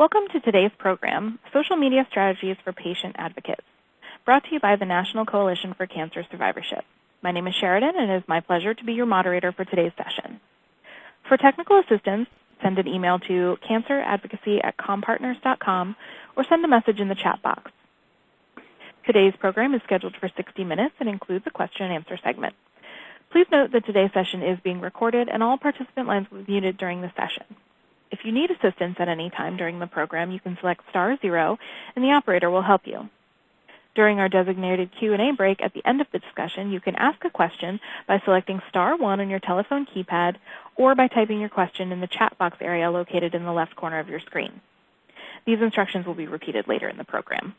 Welcome to today's program, Social Media Strategies for Patient Advocates, brought to you by the National Coalition for Cancer Survivorship. My name is Sheridan, and it is my pleasure to be your moderator for today's session. For technical assistance, send an email to canceradvocacy@compartners.com or send a message in the chat box. Today's program is scheduled for 60 minutes and includes a question and answer segment. Please note that today's session is being recorded and all participant lines will be muted during the session. If you need assistance at any time during the program, you can select *0 and the operator will help you. During our designated Q&A break at the end of the discussion, you can ask a question by selecting *1 on your telephone keypad or by typing your question in the chat box area located in the left corner of your screen. These instructions will be repeated later in the program.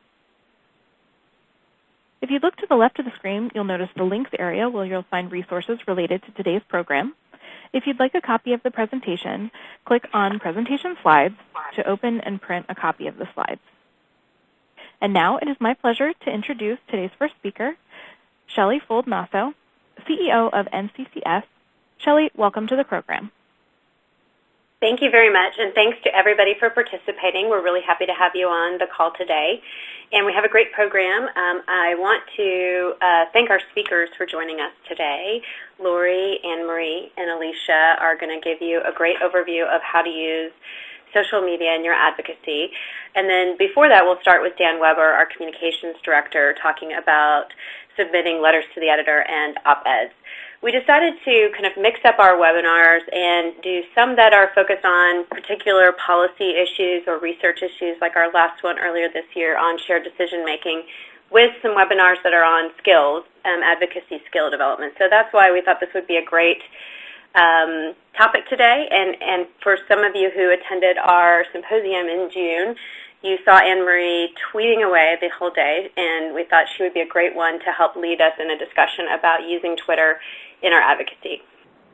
If you look to the left of the screen, you'll notice the links area where you'll find resources related to today's program. If you'd like a copy of the presentation, click on Presentation Slides to open and print a copy of the slides. And now it is my pleasure to introduce today's first speaker, Shelley Fold-Nasso, CEO of NCCS. Shelley, welcome to the program. Thank you very much, and thanks to everybody for participating. We're really happy to have you on the call today. And we have a great program. I want to thank our speakers for joining us today. Lori, Anne-Marie, and Alicia are going to give you a great overview of how to use social media in your advocacy. And then before that, we'll start with Dan Weber, our communications director, talking about submitting letters to the editor and op-eds. We decided to kind of mix up our webinars and do some that are focused on particular policy issues or research issues, like our last one earlier this year on shared decision making, with some webinars that are on skills, advocacy skill development. So that's why we thought this would be a great topic today. And for some of you who attended our symposium in June, you saw Anne-Marie tweeting away the whole day, and we thought she would be a great one to help lead us in a discussion about using Twitter in our advocacy.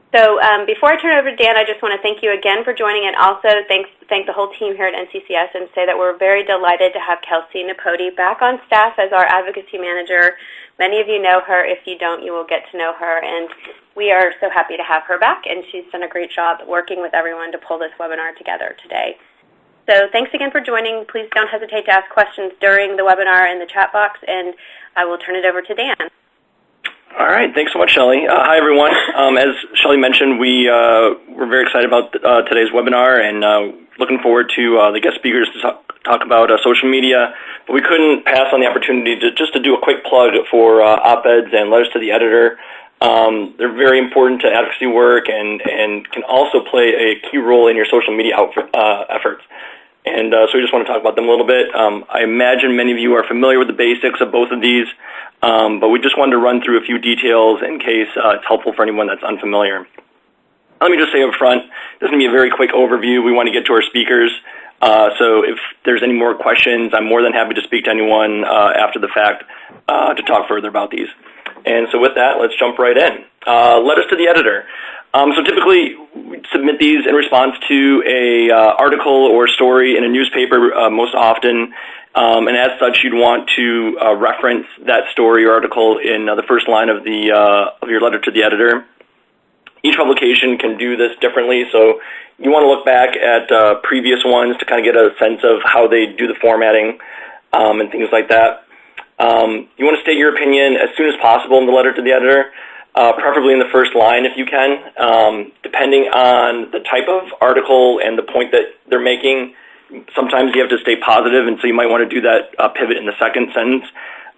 So before I turn it over to Dan, I just want to thank you again for joining, and also thank the whole team here at NCCS, and say that we're very delighted to have Kelsey Napodi back on staff as our advocacy manager. Many of you know her. If you don't, you will get to know her, and we are so happy to have her back, and she's done a great job working with everyone to pull this webinar together today. So thanks again for joining. Please don't hesitate to ask questions during the webinar in the chat box, and I will turn it over to Dan. All right, thanks so much, Shelley. Hi, everyone. As Shelley mentioned, we're very excited about today's webinar and looking forward to the guest speakers to talk about social media. But we couldn't pass on the opportunity to do a quick plug for op-eds and letters to the editor. They're very important to advocacy work and can also play a key role in your social media efforts. And so we just want to talk about them a little bit. I imagine many of you are familiar with the basics of both of these, but we just wanted to run through a few details in case it's helpful for anyone that's unfamiliar. Let me just say up front, this is going to be a very quick overview. We want to get to our speakers. So if there's any more questions, I'm more than happy to speak to anyone after the fact to talk further about these. And so with that, let's jump right in. Letters to the editor. So typically, we submit these in response to a article or story in a newspaper most often, and as such, you'd want to reference that story or article in the first line of your letter to the editor. Each publication can do this differently, so you want to look back at previous ones to kind of get a sense of how they do the formatting and things like that. You want to state your opinion as soon as possible in the letter to the editor. Preferably in the first line if you can. Depending on the type of article and the point that they're making, sometimes you have to stay positive, and so you might want to do that pivot in the second sentence,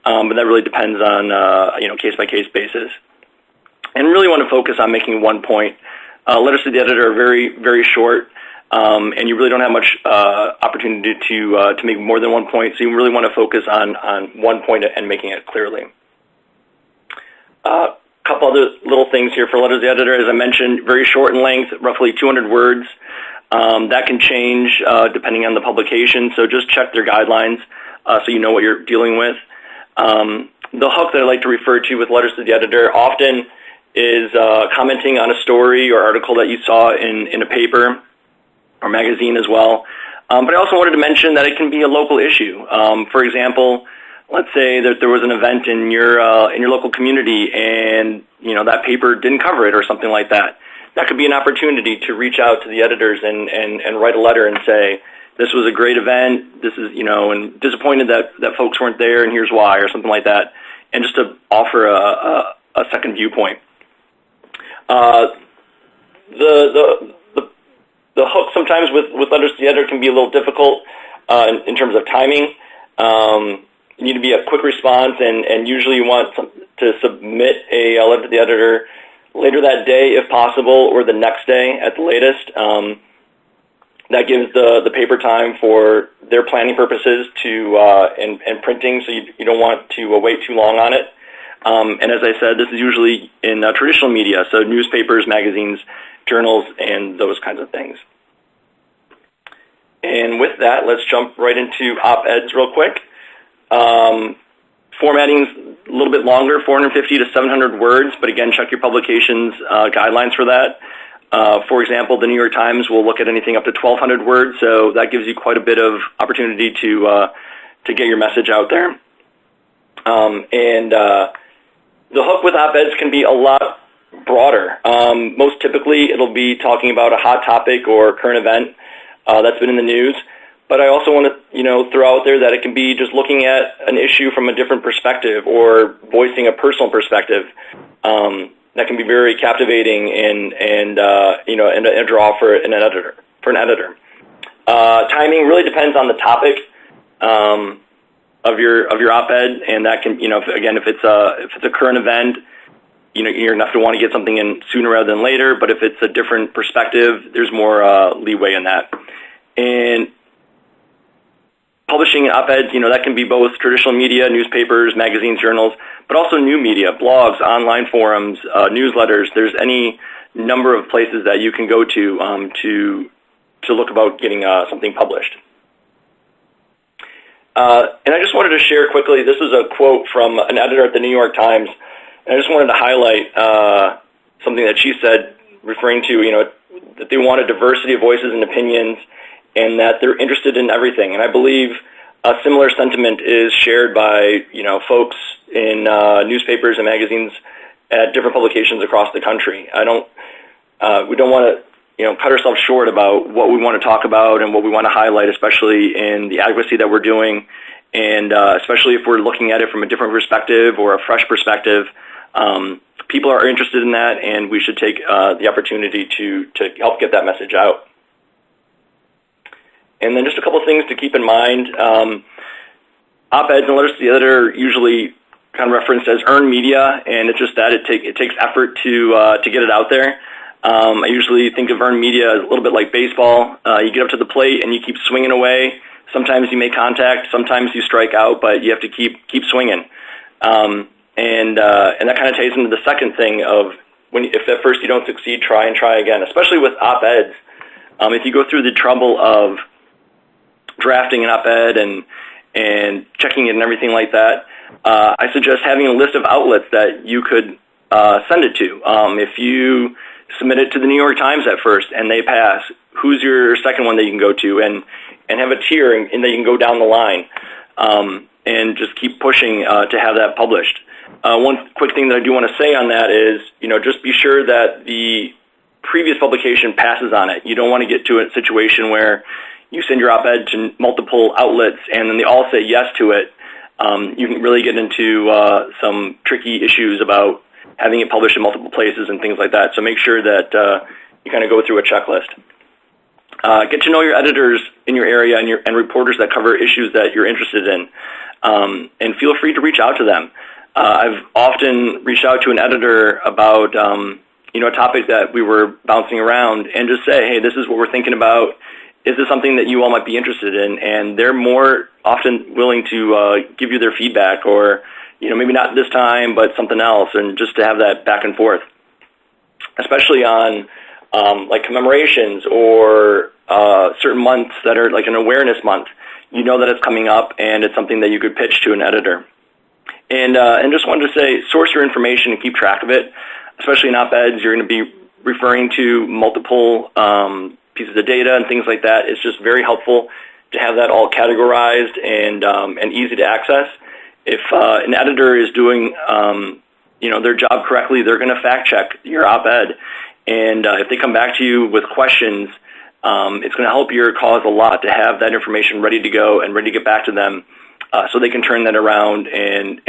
but that really depends on case-by-case basis. And really want to focus on making one point. Letters to the editor are very, very short, and you really don't have much opportunity to make more than one point, so you really want to focus on one point and making it clearly. Couple other little things here for letters to the editor. As I mentioned, very short in length, roughly 200 words. That can change depending on the publication, so just check their guidelines so you know what you're dealing with. The hook that I like to refer to with letters to the editor often is commenting on a story or article that you saw in a paper or magazine as well. But I also wanted to mention that it can be a local issue. For example, let's say that there was an event in your local community and that paper didn't cover it or something like that. That could be an opportunity to reach out to the editors and write a letter and say, this was a great event, this is, and disappointed that folks weren't there, and here's why, or something like that, and just to offer a second viewpoint. The hook sometimes with letters to the editor can be a little difficult in terms of timing. You need to be a quick response, and usually you want to submit a letter to the editor later that day if possible, or the next day at the latest. That gives the paper time for their planning purposes and printing, so you don't want to wait too long on it. And as I said, this is usually in traditional media, so newspapers, magazines, journals, and those kinds of things. And with that, let's jump right into op-eds real quick. Formatting's a little bit longer, 450 to 700 words, but again, check your publications guidelines for that. For example, the New York Times will look at anything up to 1,200 words, so that gives you quite a bit of opportunity to get your message out there. The hook with op-eds can be a lot broader. Most typically, it'll be talking about a hot topic or current event that's been in the news. But I also want to, throw out there that it can be just looking at an issue from a different perspective or voicing a personal perspective. That can be very captivating and a draw for an editor. Timing really depends on the topic of your op-ed, and that can, if it's a current event, you're going to want to get something in sooner rather than later. But if it's a different perspective, there's more leeway in that. And publishing op-eds, that can be both traditional media, newspapers, magazines, journals, but also new media, blogs, online forums, newsletters. There's any number of places that you can go to look about getting something published. And I just wanted to share quickly, this is a quote from an editor at the New York Times, and I just wanted to highlight something that she said, referring to, that they want a diversity of voices and opinions, and that they're interested in everything. And I believe a similar sentiment is shared by, folks in newspapers and magazines at different publications across the country. We don't want to, cut ourselves short about what we want to talk about and what we want to highlight, especially in the advocacy that we're doing, and especially if we're looking at it from a different perspective or a fresh perspective. People are interested in that, and we should take the opportunity to help get that message out. And then just a couple of things to keep in mind. Op-eds and letters to the editor are usually kind of referenced as earned media, and it's just that it takes effort to get it out there. I usually think of earned media as a little bit like baseball. You get up to the plate and you keep swinging away. Sometimes you make contact, sometimes you strike out, but you have to keep swinging. And that kind of ties into the second thing of if at first you don't succeed, try and try again. Especially with op-eds, if you go through the trouble of drafting an op-ed and checking it and everything like that, I suggest having a list of outlets that you could send it to. If you submit it to the New York Times at first and they pass, who's your second one that you can go to, and have a tier and that you can go down the line, and just keep pushing to have that published. One quick thing that I do want to say on that is, just be sure that the previous publication passes on it. You don't want to get to a situation where you send your op-ed to multiple outlets and then they all say yes to it. You can really get into some tricky issues about having it published in multiple places and things like that. So make sure that you kind of go through a checklist. Get to know your editors in your area and reporters that cover issues that you're interested in, and feel free to reach out to them. I've often reached out to an editor about a topic that we were bouncing around, and just say, hey, this is what we're thinking about. Is this something that you all might be interested in? And they're more often willing to give you their feedback, or maybe not this time, but something else, and just to have that back and forth, especially on like commemorations or certain months that are like an awareness month. That it's coming up, and it's something that you could pitch to an editor. And just wanted to say, source your information and keep track of it, especially in op-eds. You're going to be referring to multiple pieces of data and things like that. It's just very helpful to have that all categorized and easy to access. If an editor is doing their job correctly, they're going to fact check your op-ed, and if they come back to you with questions, It's going to help your cause a lot to have that information ready to go and ready to get back to them, so they can turn that around and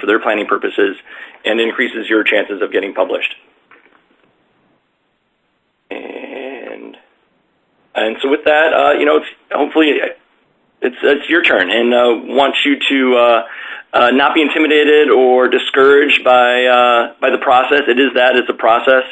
for their planning purposes, and increases your chances of getting published. And so with that, hopefully it's your turn, and want you to not be intimidated or discouraged by the process. It's a process,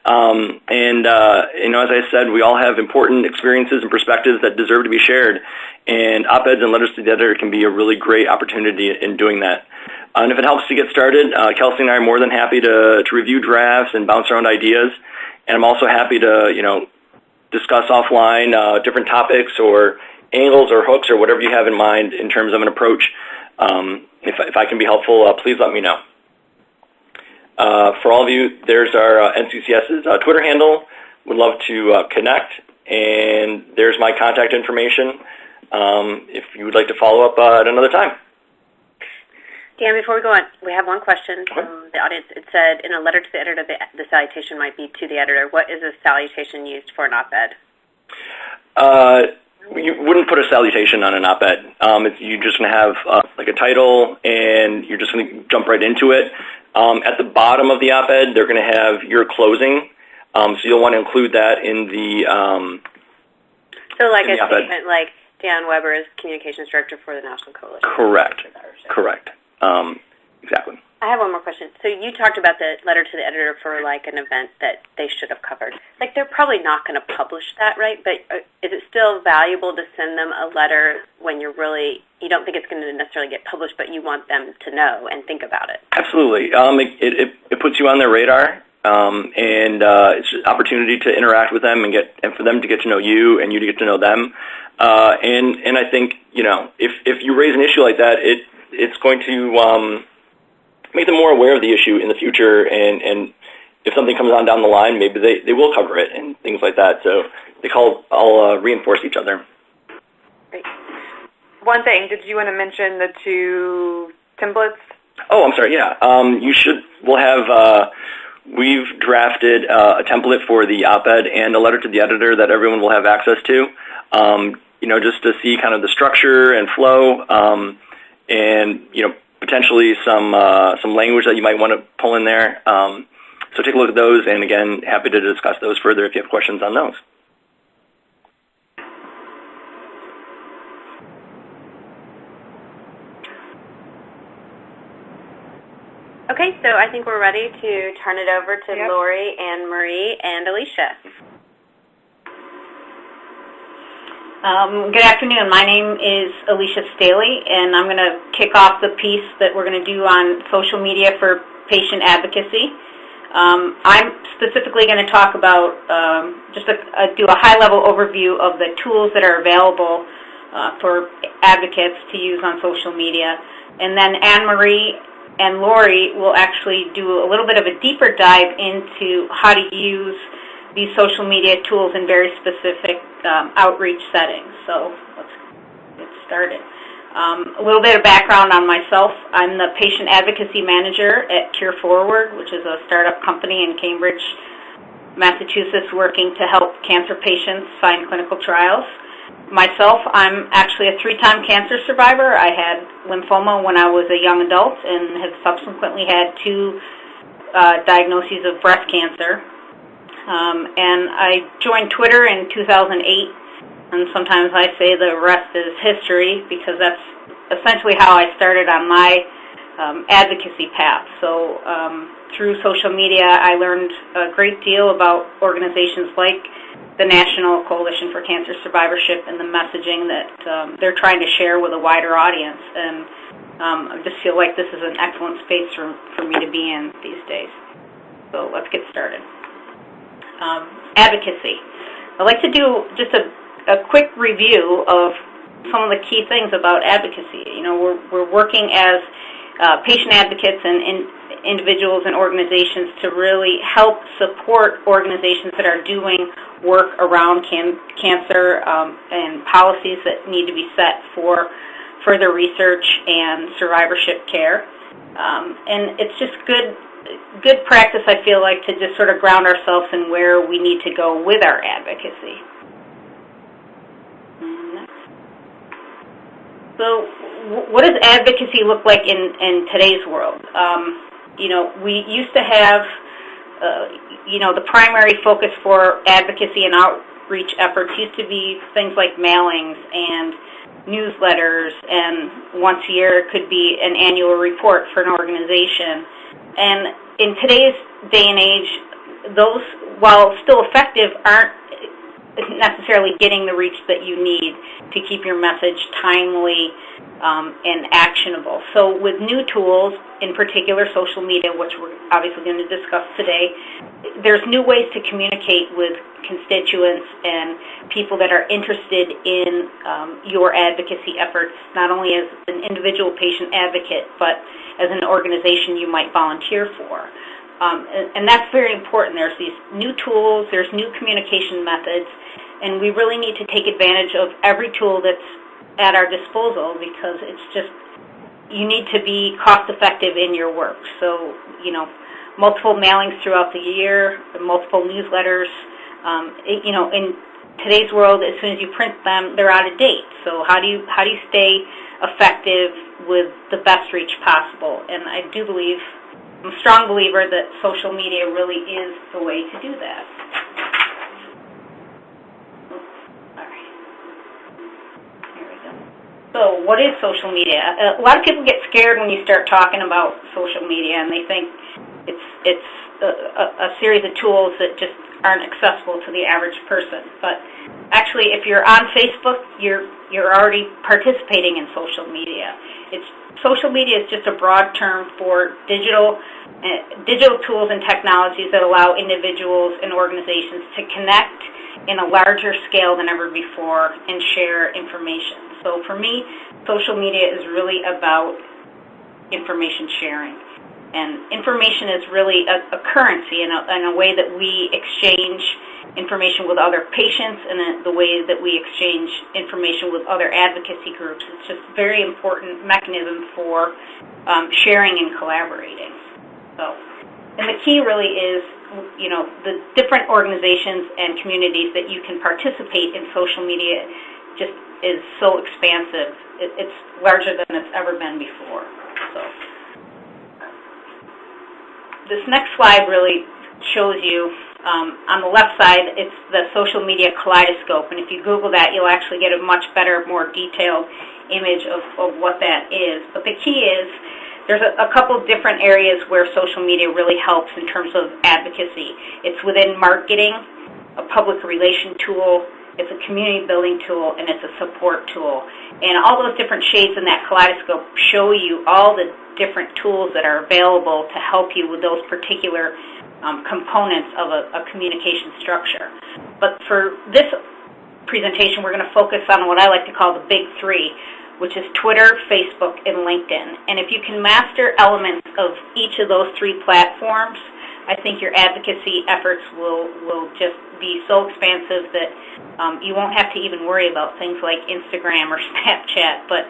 as I said, we all have important experiences and perspectives that deserve to be shared, and op-eds and letters to the editor can be a really great opportunity in doing that. And if it helps to get started, Kelsey and I are more than happy to review drafts and bounce around ideas, and I'm also happy to discuss offline different topics or angles or hooks or whatever you have in mind in terms of an approach. If I can be helpful, please let me know. For all of you, there's our NCCS's Twitter handle. Would love to connect, and there's my contact information if you would like to follow up at another time. Dan, before we go on, we have one question from the audience. It said, in a letter to the editor, the salutation might be to the editor. What is a salutation used for an op-ed? You wouldn't put a salutation on an op-ed. You're just going to have like a title, and you're just going to jump right into it. At the bottom of the op-ed, they're going to have your closing, so you'll want to include that in the So like a statement like, Dan Weber is Communications Director for the National Coalition. Correct. Exactly. I have one more question. So you talked about the letter to the editor for like an event that they should have covered. Like they're probably not going to publish that, right? But is it still valuable to send them a letter when you don't think it's going to necessarily get published, but you want them to know and think about it? Absolutely. It puts you on their radar, and it's an opportunity to interact with them and for them to get to know you and you to get to know them. And I think if you raise an issue like that, it's going to make them more aware of the issue in the future, and if something comes on down the line, maybe they will cover it and things like that. So they all reinforce each other. Great. One thing, did you want to mention the 2 templates? Oh, I'm sorry. Yeah, we've drafted a template for the op-ed and a letter to the editor that everyone will have access to. Just to see kind of the structure and flow, and potentially some language that you might want to pull in there. So take a look at those, and again, happy to discuss those further if you have questions on those. Okay, so I think we're ready to turn it over to Lori and Marie and Alicia. Good afternoon. My name is Alicia Staley, and I'm going to kick off the piece that we're going to do on social media for patient advocacy. I'm specifically going to talk about do a high-level overview of the tools that are available for advocates to use on social media. And then Anne-Marie and Lori will actually do a little bit of a deeper dive into how to use these social media tools in very specific outreach settings. So let's get started. A little bit of background on myself. I'm the Patient Advocacy Manager at Cure Forward, which is a startup company in Cambridge, Massachusetts, working to help cancer patients find clinical trials. Myself, I'm actually a 3-time cancer survivor. I had lymphoma when I was a young adult and have subsequently had 2 diagnoses of breast cancer. And I joined Twitter in 2008, and sometimes I say the rest is history because that's essentially how I started on my advocacy path. So through social media, I learned a great deal about organizations like the National Coalition for Cancer Survivorship and the messaging that they're trying to share with a wider audience. And I just feel like this is an excellent space for me to be in these days. So let's get started. Advocacy. I'd like to do just a quick review of some of the key things about advocacy. We're working as patient advocates and individuals and organizations to really help support organizations that are doing work around cancer and policies that need to be set for further research and survivorship care. And it's just good practice, I feel like, to just sort of ground ourselves in where we need to go with our advocacy. Next. So what does advocacy look like in today's world? We used to have, the primary focus for advocacy and outreach efforts used to be things like mailings and newsletters, and once a year it could be an annual report for an organization. And in today's day and age, those, while still effective, aren't necessarily getting the reach that you need to keep your message timely and actionable. So with new tools, in particular social media, which we're obviously going to discuss today, there's new ways to communicate with constituents and people that are interested in your advocacy efforts, not only as an individual patient advocate, but as an organization you might volunteer for. And that's very important. There's these new tools, there's new communication methods, and we really need to take advantage of every tool that's at our disposal, because it's just, you need to be cost-effective in your work. So, multiple mailings throughout the year, multiple newsletters. In today's world, as soon as you print them, they're out of date. So how do you stay effective with the best reach possible? And I'm a strong believer that social media really is the way to do that. So what is social media? A lot of people get scared when you start talking about social media, and they think it's a series of tools that just aren't accessible to the average person. But actually, if you're on Facebook, you're already participating in social media. Social media is just a broad term for digital tools and technologies that allow individuals and organizations to connect in a larger scale than ever before and share information. So for me, social media is really about information sharing. And information is really a currency in a way that we exchange information with other patients and the way that we exchange information with other advocacy groups. It's just a very important mechanism for sharing and collaborating. And the key really is, the different organizations and communities that you can participate in social media just is so expansive. It's larger than it's ever been before. So this next slide really shows you, on the left side, it's the social media kaleidoscope, and if you Google that, you'll actually get a much better, more detailed image of what that is. But the key is, there's a couple different areas where social media really helps in terms of advocacy. It's within marketing, a public relation tool, it's a community building tool, and it's a support tool. And all those different shades in that kaleidoscope show you all the different tools that are available to help you with those particular components of a communication structure. But for this presentation, we're going to focus on what I like to call the big three, which is Twitter, Facebook, and LinkedIn. And if you can master elements of each of those three platforms, I think your advocacy efforts will just be so expansive that you won't have to even worry about things like Instagram or Snapchat. But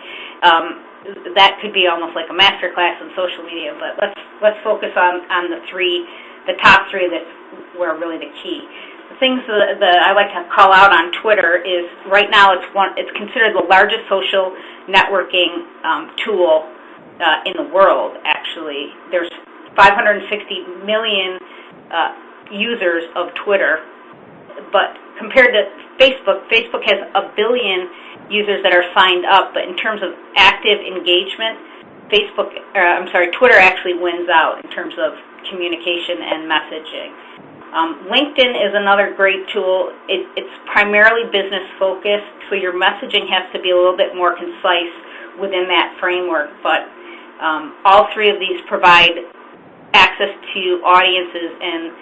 that could be almost like a master class in social media. But let's focus on the top three that were really the key. The things that I like to call out on Twitter is, right now it's considered the largest social networking tool in the world. Actually, there's 560 million users of Twitter, but compared to Facebook has 1 billion users that are signed up. But in terms of active engagement, Twitter actually wins out in terms of communication and messaging. LinkedIn is another great tool. It's primarily business focused, so your messaging has to be a little bit more concise within that framework. But all three of these provide access to audiences and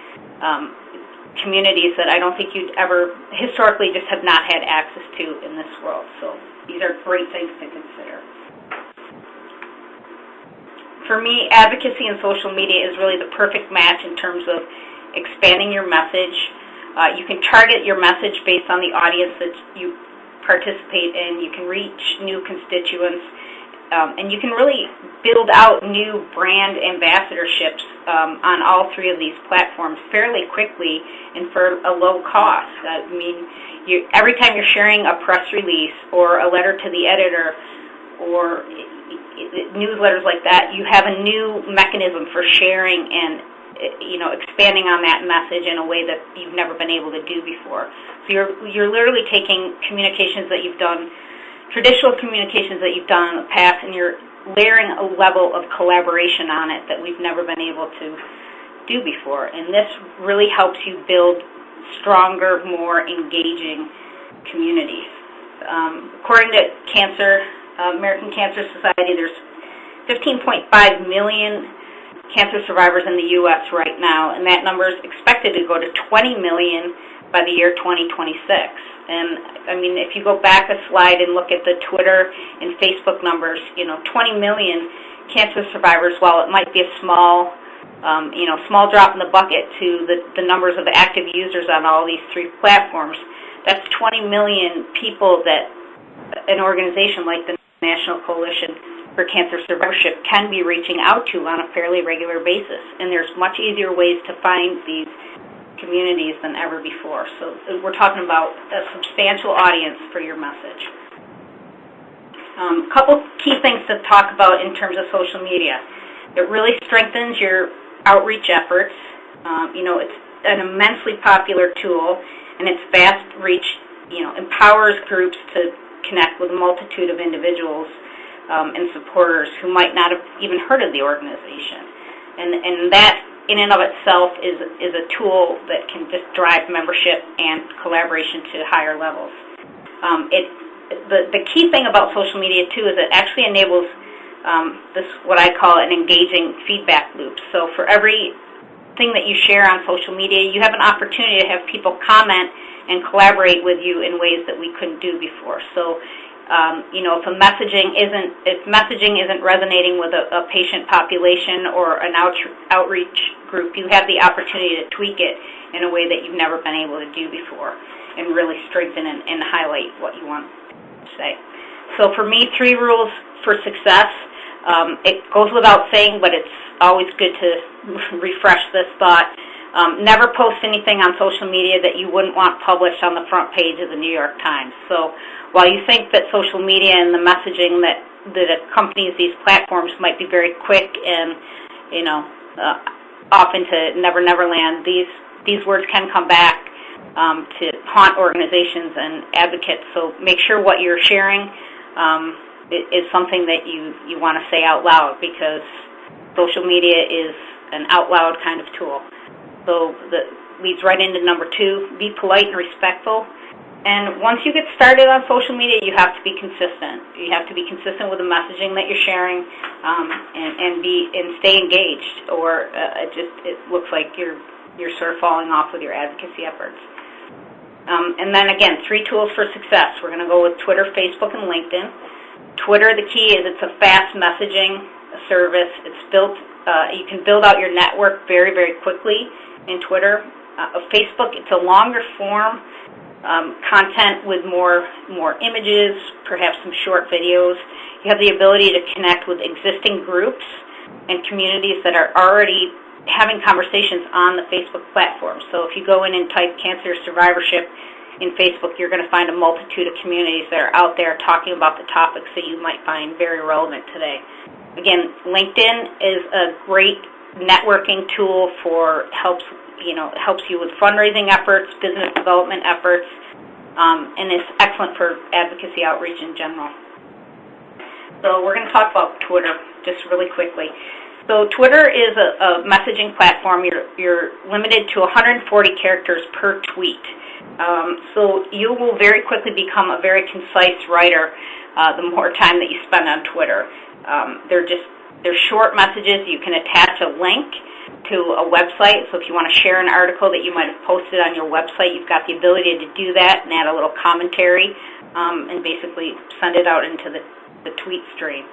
communities that I don't think you'd ever historically just have not had access to in this world. So these are great things to consider. For me, advocacy and social media is really the perfect match in terms of expanding your message. You can target your message based on the audience that you participate in. You can reach new constituents And you can really build out new brand ambassadorships on all three of these platforms fairly quickly and for a low cost. I mean, every time you're sharing a press release or a letter to the editor or newsletters like that, you have a new mechanism for sharing and expanding on that message in a way that you've never been able to do before. So you're literally taking communications that you've done, traditional communications that you've done in the past, and you're layering a level of collaboration on it that we've never been able to do before. And this really helps you build stronger, more engaging communities. According to American Cancer Society, there's 15.5 million cancer survivors in the U.S. right now, and that number is expected to go to 20 million by the year 2026. And, I mean, if you go back a slide and look at the Twitter and Facebook numbers, 20 million cancer survivors, while it might be a small drop in the bucket to the numbers of active users on all these three platforms, that's 20 million people that an organization like the National Coalition for Cancer Survivorship can be reaching out to on a fairly regular basis. And there's much easier ways to find these communities than ever before. So we're talking about a substantial audience for your message. A couple key things to talk about in terms of social media. It really strengthens your outreach efforts. It's an immensely popular tool, and its vast reach, empowers groups to connect with a multitude of individuals and supporters who might not have even heard of the organization. And that in and of itself is a tool that can just drive membership and collaboration to higher levels. The key thing about social media, too, is it actually enables this, what I call an engaging feedback loop. So for every thing that you share on social media, you have an opportunity to have people comment and collaborate with you in ways that we couldn't do before. So if messaging isn't resonating with a patient population or an outreach group, you have the opportunity to tweak it in a way that you've never been able to do before and really strengthen and highlight what you want to say. So for me, 3 rules for success. It goes without saying, but it's always good to refresh this thought. Never post anything on social media that you wouldn't want published on the front page of the New York Times. So while you think that social media and the messaging that accompanies these platforms might be very quick and, off into Never Never Land, these words can come back to haunt organizations and advocates. So make sure what you're sharing is something that you want to say out loud, because social media is an out loud kind of tool. So that leads right into number 2, be polite and respectful. And once you get started on social media, you have to be consistent. You have to be consistent with the messaging that you're sharing, and stay engaged, or it looks like you're sort of falling off with your advocacy efforts. And then again, 3 tools for success. We're going to go with Twitter, Facebook, and LinkedIn. Twitter, the key is it's a fast messaging service. It's built. You can build out your network very, very quickly in Twitter. Facebook, it's a longer form content with more images, perhaps some short videos. You have the ability to connect with existing groups and communities that are already having conversations on the Facebook platform. So if you go in and type cancer survivorship in Facebook, you're going to find a multitude of communities that are out there talking about the topics that you might find very relevant today. Again, LinkedIn is a great networking tool helps you with fundraising efforts, business development efforts, and it's excellent for advocacy outreach in general. So we're going to talk about Twitter just really quickly. So Twitter is a messaging platform. You're limited to 140 characters per tweet. So you will very quickly become a very concise writer the more time that you spend on Twitter. They're short messages. You can attach a link to a website. So if you want to share an article that you might have posted on your website, you've got the ability to do that and add a little commentary and basically send it out into the tweet stream.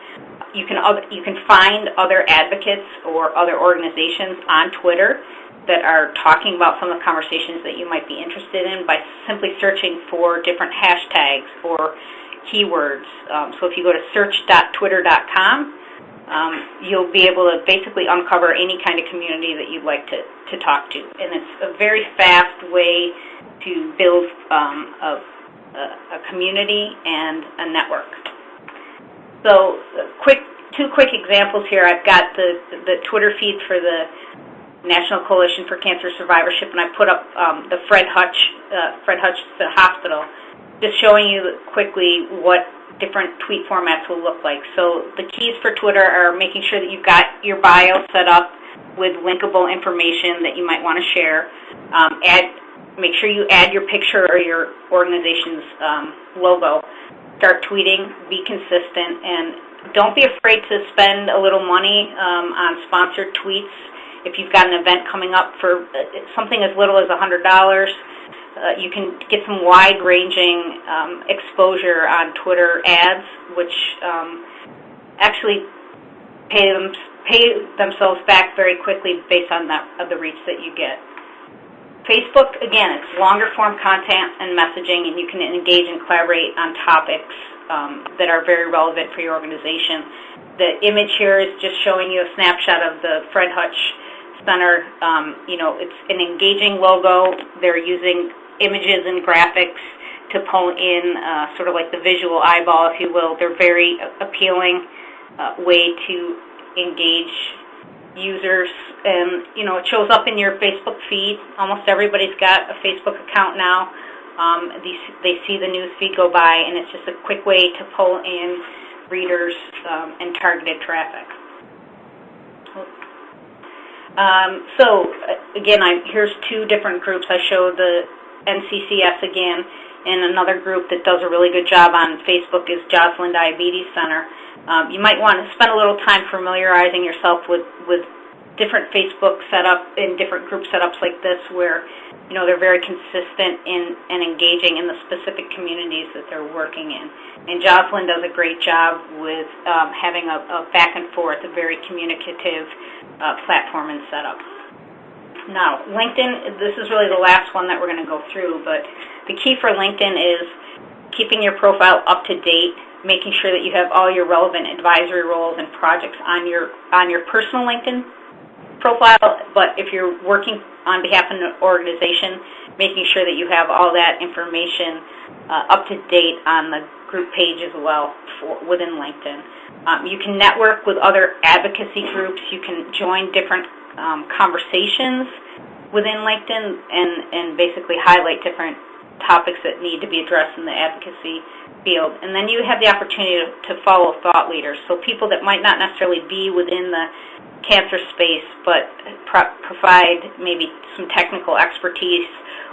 You can find other advocates or other organizations on Twitter that are talking about some of the conversations that you might be interested in by simply searching for different hashtags or keywords. So if you go to search.twitter.com, you'll be able to basically uncover any kind of community that you'd like to talk to. And it's a very fast way to build a community and a network. So two quick examples here. I've got the Twitter feed for the National Coalition for Cancer Survivorship, and I put up the Fred Hutchinson Hospital, just showing you quickly what different tweet formats will look like. So the keys for Twitter are making sure that you've got your bio set up with linkable information that you might want to share. Make sure you add your picture or your organization's logo. Start tweeting, be consistent, and don't be afraid to spend a little money on sponsored tweets. If you've got an event coming up for something as little as $100, you can get some wide-ranging exposure on Twitter ads, which actually pay themselves back very quickly based on the reach that you get. Facebook, again, it's longer-form content and messaging, and you can engage and collaborate on topics that are very relevant for your organization. The image here is just showing you a snapshot of the Fred Hutch Center. It's an engaging logo. They're using images and graphics to pull in sort of like the visual eyeball, if you will. They're very appealing way to engage users, and it shows up in your Facebook feed. Almost everybody's got a Facebook account now. They see the news feed go by, and it's just a quick way to pull in readers and targeted traffic. So again, here's two different groups. I showed the NCCS again, and another group that does a really good job on Facebook is Joslin Diabetes Center. You might want to spend a little time familiarizing yourself with different Facebook setup and different group setups like this, where they're very consistent and engaging in the specific communities that they're working in. And Jocelyn does a great job with having a back and forth, a very communicative platform and setup. Now, LinkedIn, this is really the last one that we're going to go through, but the key for LinkedIn is keeping your profile up to date, making sure that you have all your relevant advisory roles and projects on your personal LinkedIn profile, but if you're working on behalf of an organization, making sure that you have all that information up to date on the group page as well within LinkedIn. You can network with other advocacy groups. You can join different conversations within LinkedIn and basically highlight different topics that need to be addressed in the advocacy field. And then you have the opportunity to follow thought leaders, so people that might not necessarily be within the cancer space, but provide maybe some technical expertise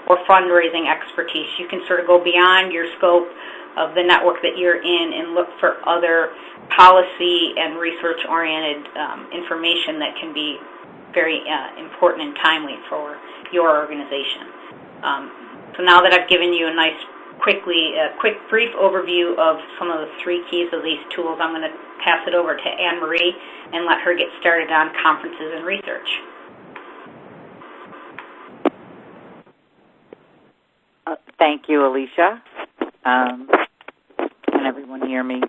or fundraising expertise. You can sort of go beyond your scope of the network that you're in and look for other policy and research-oriented information that can be very important and timely for your organization. So now that I've given you a nice, quick, brief overview of some of the three keys of these tools, I'm going to pass it over to Anne-Marie and let her get started on conferences and research. Thank you, Alicia. Can everyone hear me?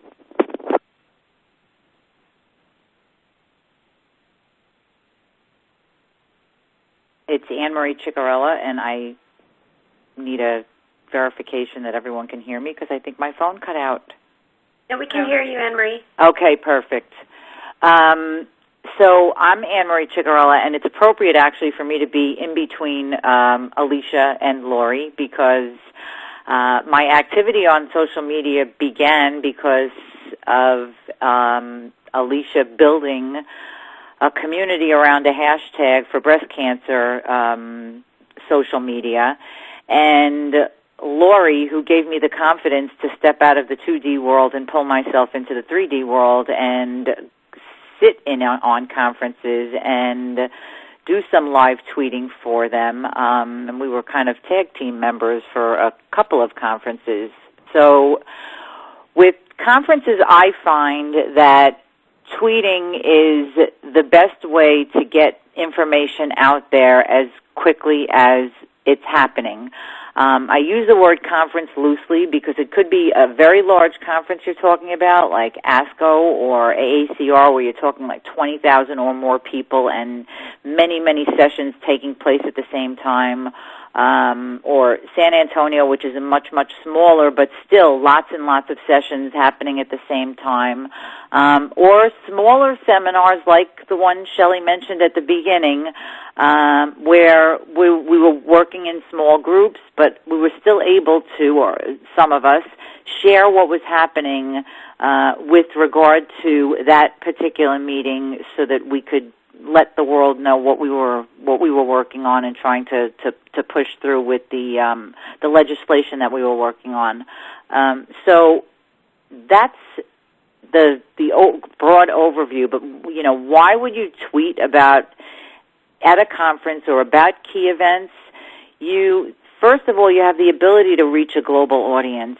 It's Anne-Marie Ciccarella, and I need a verification that everyone can hear me because I think my phone cut out. No, we can hear you, Anne-Marie. Okay, perfect. So I'm Anne-Marie Ciccarella, and it's appropriate actually for me to be in between Alicia and Lori because my activity on social media began because of Alicia building a community around a hashtag for breast cancer social media, and Lori, who gave me the confidence to step out of the 2D world and pull myself into the 3D world and sit in on conferences and do some live tweeting for them. And we were kind of tag team members for a couple of conferences. So with conferences, I find that tweeting is the best way to get information out there as quickly as it's happening. I use the word conference loosely because it could be a very large conference you're talking about, like ASCO or AACR, where you're talking like 20,000 or more people and many, many sessions taking place at the same time, or San Antonio, which is a much, much smaller, but still lots and lots of sessions happening at the same time, or smaller seminars like the one Shelley mentioned at the beginning, where we were working in small groups, but we were still able to, or some of us, share what was happening with regard to that particular meeting so that we could let the world know what we were working on and trying to push through with the legislation that we were working on. So that's the broad overview. But why would you tweet about at a conference or about key events? First of all, you have the ability to reach a global audience.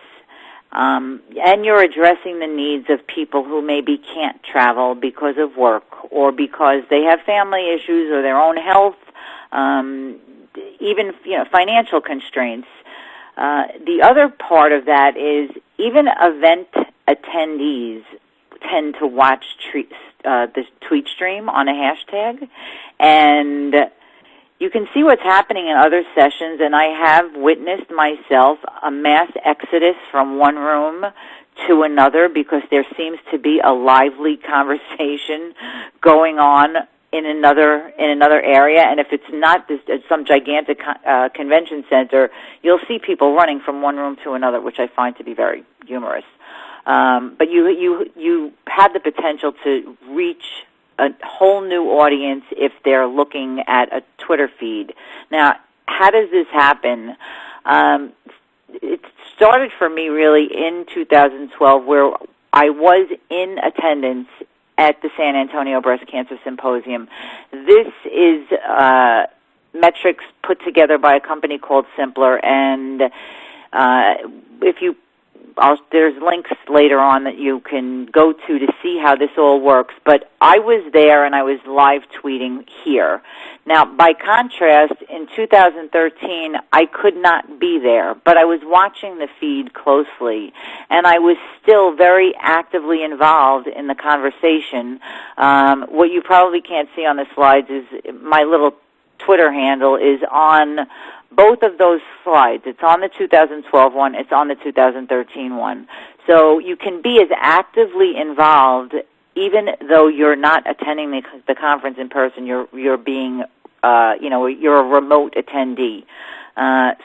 And you're addressing the needs of people who maybe can't travel because of work or because they have family issues or their own health, even financial constraints. The other part of that is even event attendees tend to watch the tweet stream on a hashtag, and you can see what's happening in other sessions, and I have witnessed myself a mass exodus from one room to another because there seems to be a lively conversation going on in another area. And if it's not some gigantic convention center, you'll see people running from one room to another, which I find to be very humorous. But you have the potential to reach a whole new audience if they're looking at a Twitter feed. Now, how does this happen? It started for me really in 2012, where I was in attendance at the San Antonio Breast Cancer Symposium. This is metrics put together by a company called Simpler, and there's links later on that you can go to see how this all works. But I was there and I was live tweeting here. Now, by contrast, in 2013, I could not be there, but I was watching the feed closely, and I was still very actively involved in the conversation. What you probably can't see on the slides is my little Twitter handle is on both of those slides. It's on the 2012 one. It's on the 2013 one. So you can be as actively involved, even though you're not attending the conference in person. You're being, you're a remote attendee.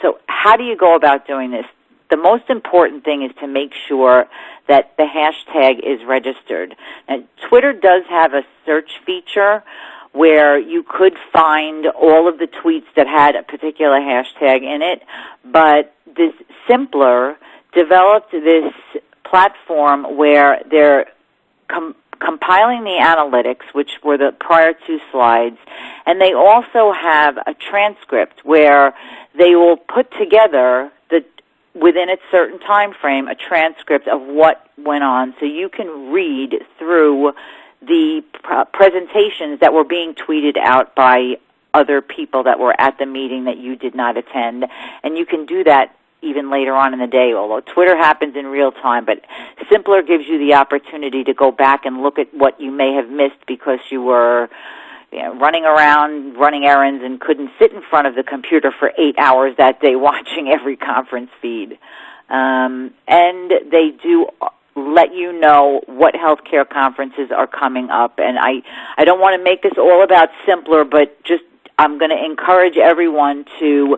So how do you go about doing this? The most important thing is to make sure that the hashtag is registered. Now, Twitter does have a search feature where you could find all of the tweets that had a particular hashtag in it, but this Simpler developed this platform where they're compiling the analytics, which were the prior two slides, and they also have a transcript where they will put together within a certain time frame a transcript of what went on, so you can read through the presentations that were being tweeted out by other people that were at the meeting that you did not attend. And you can do that even later on in the day, although Twitter happens in real time. But Simpler gives you the opportunity to go back and look at what you may have missed because you were running around, running errands, and couldn't sit in front of the computer for 8 hours that day watching every conference feed. And they do let you know what healthcare conferences are coming up. And I don't want to make this all about Simpler, but just I'm going to encourage everyone to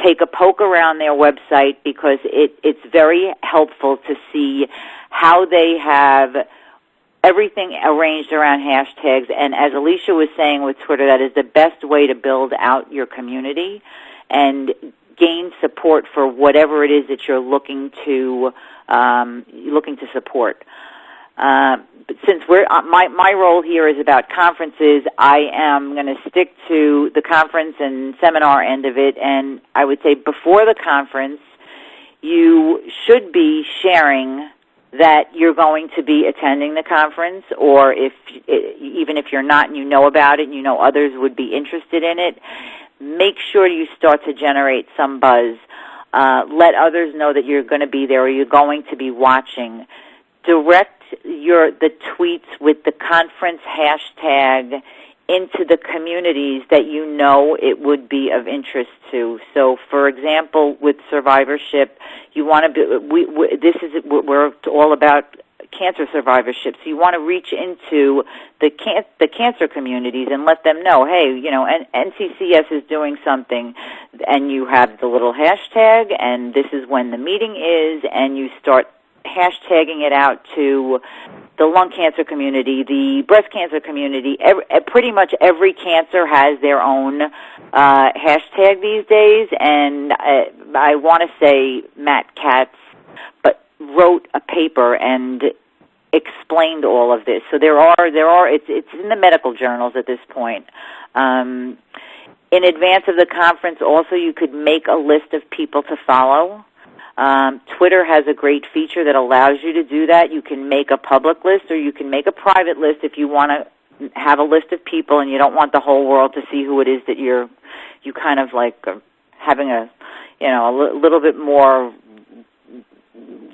take a poke around their website because it's very helpful to see how they have everything arranged around hashtags. And as Alicia was saying with Twitter, that is the best way to build out your community and gain support for whatever it is that you're looking to support. But since my role here is about conferences, I am going to stick to the conference and seminar end of it. And I would say before the conference, you should be sharing that you're going to be attending the conference, or even if you're not and you know about it and you know others would be interested in it, make sure you start to generate some buzz. let others know that you're going to be there or you're going to be watching. Direct the tweets with the conference hashtag into the communities that you know it would be of interest to. So, for example, with Survivorship, you want to be. We're all about cancer survivorship. So you want to reach into the cancer communities and let them know, hey, NCCS is doing something, and you have the little hashtag, and this is when the meeting is, and you start hashtagging it out to the lung cancer community, the breast cancer community. Pretty much every cancer has their own hashtag these days, and I want to say Matt Katz wrote a paper and explained all of this. So it's in the medical journals at this point. In advance of the conference, also, you could make a list of people to follow. Twitter has a great feature that allows you to do that. You can make a public list or you can make a private list if you want to have a list of people and you don't want the whole world to see who it is that you kind of like having a little bit more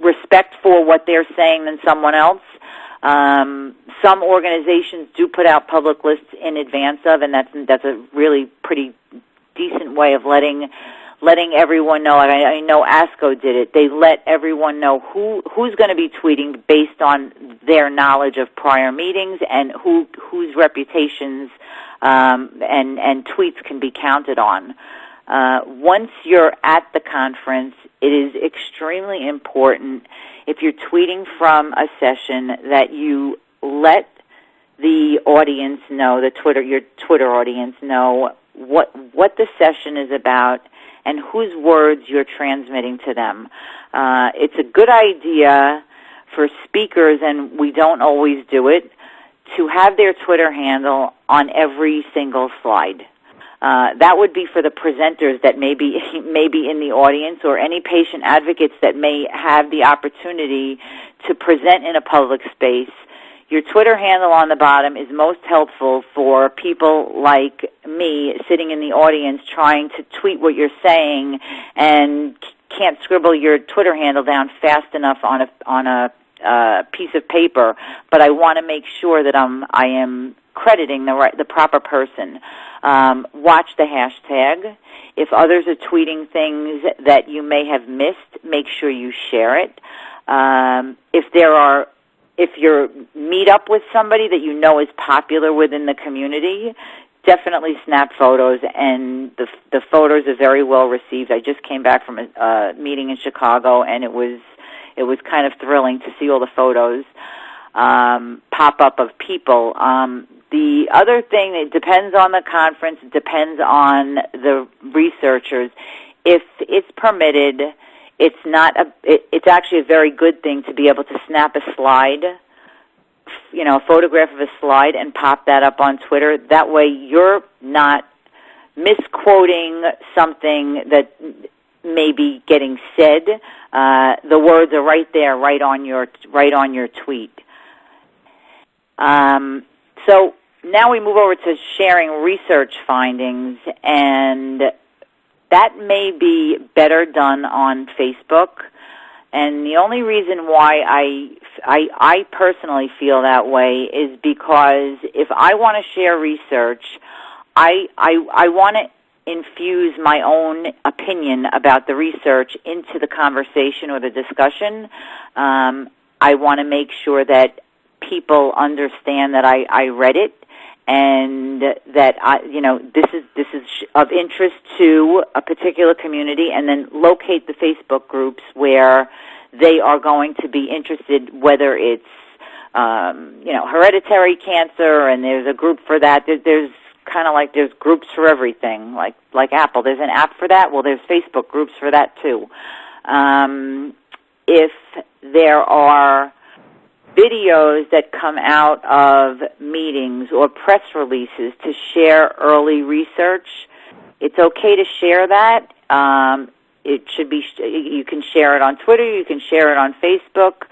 respect for what they're saying than someone else. Some organizations do put out public lists in advance of, and that's a really pretty decent way of letting everyone know. I know ASCO did it. They let everyone know who's going to be tweeting based on their knowledge of prior meetings and whose reputations and tweets can be counted on. Once you're at the conference, it is extremely important, if you're tweeting from a session, that you let the audience know, your Twitter audience know what the session is about and whose words you're transmitting to them. It's a good idea for speakers, and we don't always do it, to have their Twitter handle on every single slide. That would be for the presenters that may be in the audience, or any patient advocates that may have the opportunity to present in a public space. Your Twitter handle on the bottom is most helpful for people like me sitting in the audience trying to tweet what you're saying and can't scribble your Twitter handle down fast enough on a piece of paper, but I want to make sure that I am crediting the proper person. Watch the hashtag. If others are tweeting things that you may have missed, make sure you share it. If you meet up with somebody that you know is popular within the community, definitely snap photos, and the photos are very well received. I just came back from a meeting in Chicago, and it was kind of thrilling to see all the photos pop up of people. The other thing, it depends on the conference, it depends on the researchers. If it's permitted, it's actually a very good thing to be able to snap a slide, a photograph of a slide, and pop that up on Twitter. That way you're not misquoting something that may be getting said. The words are right there, right on your tweet. So now we move over to sharing research findings, and that may be better done on Facebook. And the only reason why I personally feel that way is because if I want to share research, I want to infuse my own opinion about the research into the conversation or the discussion. I want to make sure that people understand that I read it, and that this is of interest to a particular community, and then locate the Facebook groups where they are going to be interested, whether it's hereditary cancer, and there's a group for that. There's kind of like there's groups for everything, like Apple. There's an app for that. Well, there's Facebook groups for that too. If there are videos that come out of meetings or press releases to share early research, it's okay to share that. It should be. You can share it on Twitter. You can share it on Facebook.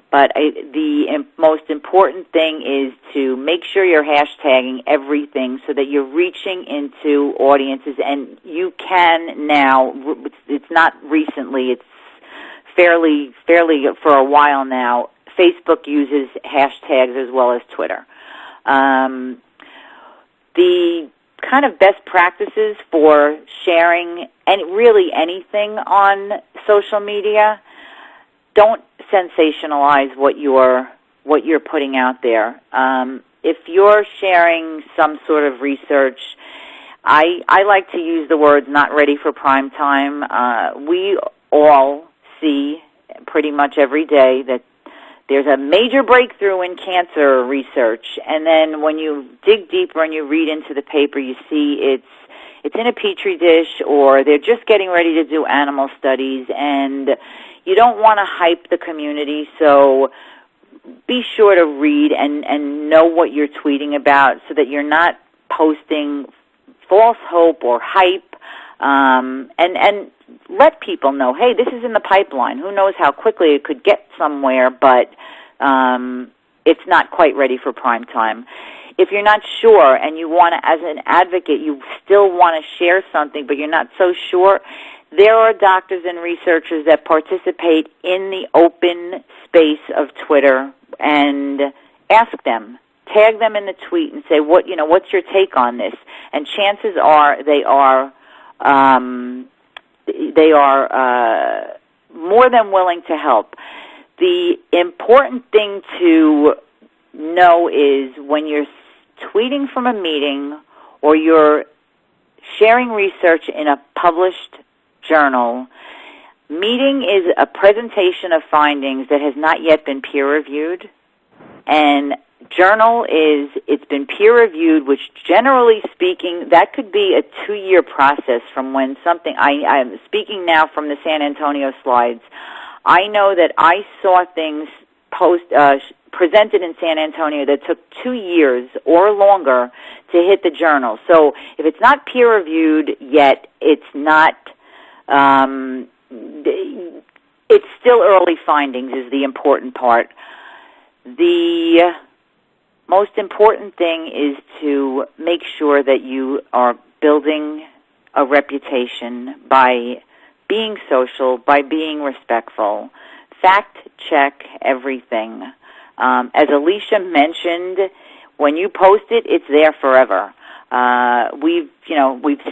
But the most important thing is to make sure you're hashtagging everything so that you're reaching into audiences. And you can now, it's not recently, it's fairly for a while now, Facebook uses hashtags as well as Twitter. The kind of best practices for sharing really anything on social media, don't sensationalize what you're putting out there. If you're sharing some sort of research, I like to use the words "not ready for prime time." We all see pretty much every day that there's a major breakthrough in cancer research, and then when you dig deeper and you read into the paper, you see it's in a petri dish, or they're just getting ready to do animal studies, and you don't want to hype the community, so be sure to read and know what you're tweeting about so that you're not posting false hope or hype, and let people know, hey, this is in the pipeline. Who knows how quickly it could get somewhere, but it's not quite ready for prime time. If you're not sure and you want to, as an advocate, you still want to share something, but you're not so sure, there are doctors and researchers that participate in the open space of Twitter, and ask them, tag them in the tweet and say, what's your take on this? And chances are they are more than willing to help. The important thing to know is when you're tweeting from a meeting or you're sharing research in a published journal, meeting is a presentation of findings that has not yet been peer-reviewed, and journal is, it's been peer-reviewed, which generally speaking, that could be a 2-year process from when something, I'm speaking now from the San Antonio slides. I know that I saw things presented in San Antonio that took 2 years or longer to hit the journal. So if it's not peer-reviewed yet, it's not, it's still early findings is the important part. The most important thing is to make sure that you are building a reputation by being social, by being respectful. Fact check everything. As Alicia mentioned, when you post it, it's there forever. We've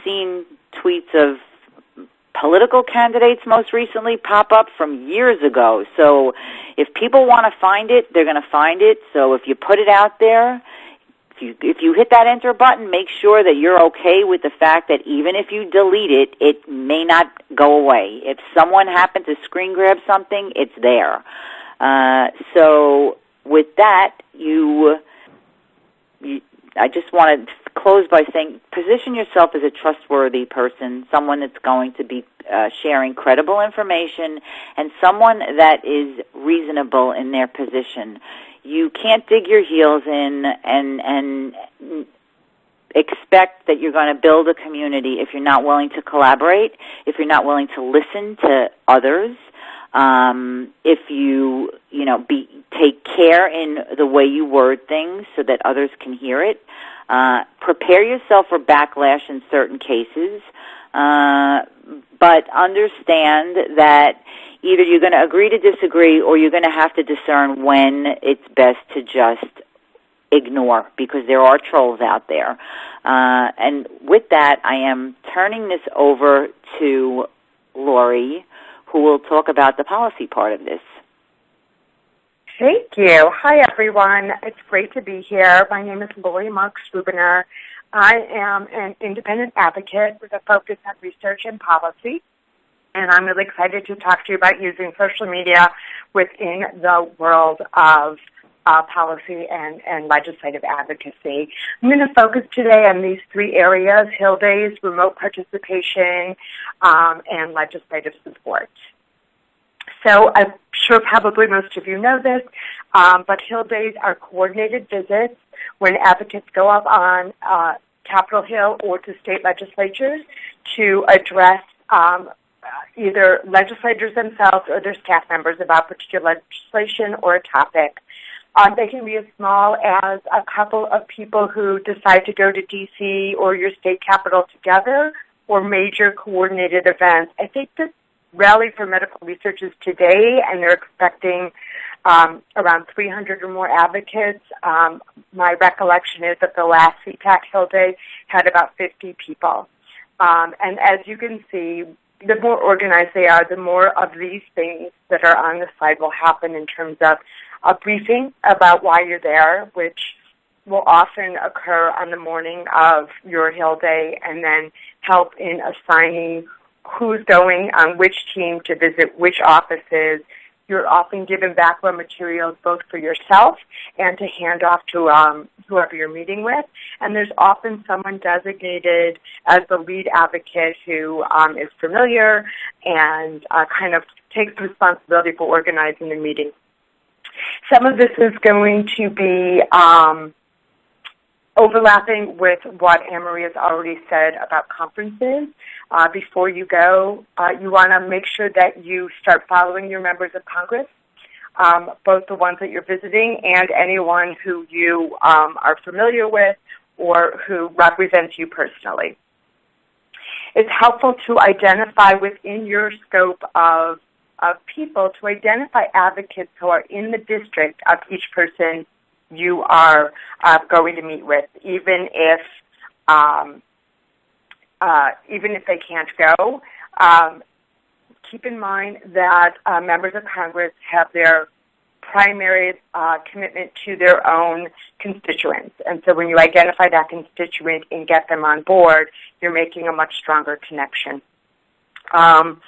seen tweets of political candidates most recently pop up from years ago. So if people want to find it, they're going to find it. So if you put it out there, if you hit that enter button, make sure that you're okay with the fact that even if you delete it, it may not go away. If someone happened to screen grab something, it's there. So with that, I just want to close by saying, position yourself as a trustworthy person, someone that's going to be sharing credible information, and someone that is reasonable in their position. You can't dig your heels in and expect that you're going to build a community if you're not willing to collaborate, if you're not willing to listen to others, if you take care in the way you word things so that others can hear it. Prepare yourself for backlash in certain cases, but understand that either you're going to agree to disagree or you're going to have to discern when it's best to just ignore, because there are trolls out there. And with that, I am turning this over to Lori, who will talk about the policy part of this. Thank you. Hi, everyone. It's great to be here. My name is Lori Marx-Rubiner. I am an independent advocate with a focus on research and policy, and I'm really excited to talk to you about using social media within the world of policy and legislative advocacy. I'm going to focus today on these 3 areas: Hill Days, remote participation, and legislative support. So I'm sure probably most of you know this, but Hill Days are coordinated visits when advocates go up on Capitol Hill or to state legislatures to address either legislators themselves or their staff members about particular legislation or a topic. They can be as small as a couple of people who decide to go to D.C. or your state capital together, or major coordinated events. I think this Rally for Medical Research is today, and they're expecting around 300 or more advocates. My recollection is that the last CPAC Hill Day had about 50 people. And as you can see, the more organized they are, the more of these things that are on the slide will happen in terms of a briefing about why you're there, which will often occur on the morning of your Hill Day, and then help in assigning who's going on which team to visit which offices. You're often given background materials both for yourself and to hand off to whoever you're meeting with. And there's often someone designated as the lead advocate who is familiar and kind of takes responsibility for organizing the meeting. Some of this is going to be overlapping with what Anne-Marie has already said about conferences. Before you go, you want to make sure that you start following your members of Congress, both the ones that you're visiting and anyone who you are familiar with or who represents you personally. It's helpful to identify within your scope of people, to identify advocates who are in the district of each person you are going to meet with, even if they can't go. Keep in mind that members of Congress have their primary commitment to their own constituents. And so when you identify that constituent and get them on board, you're making a much stronger connection. And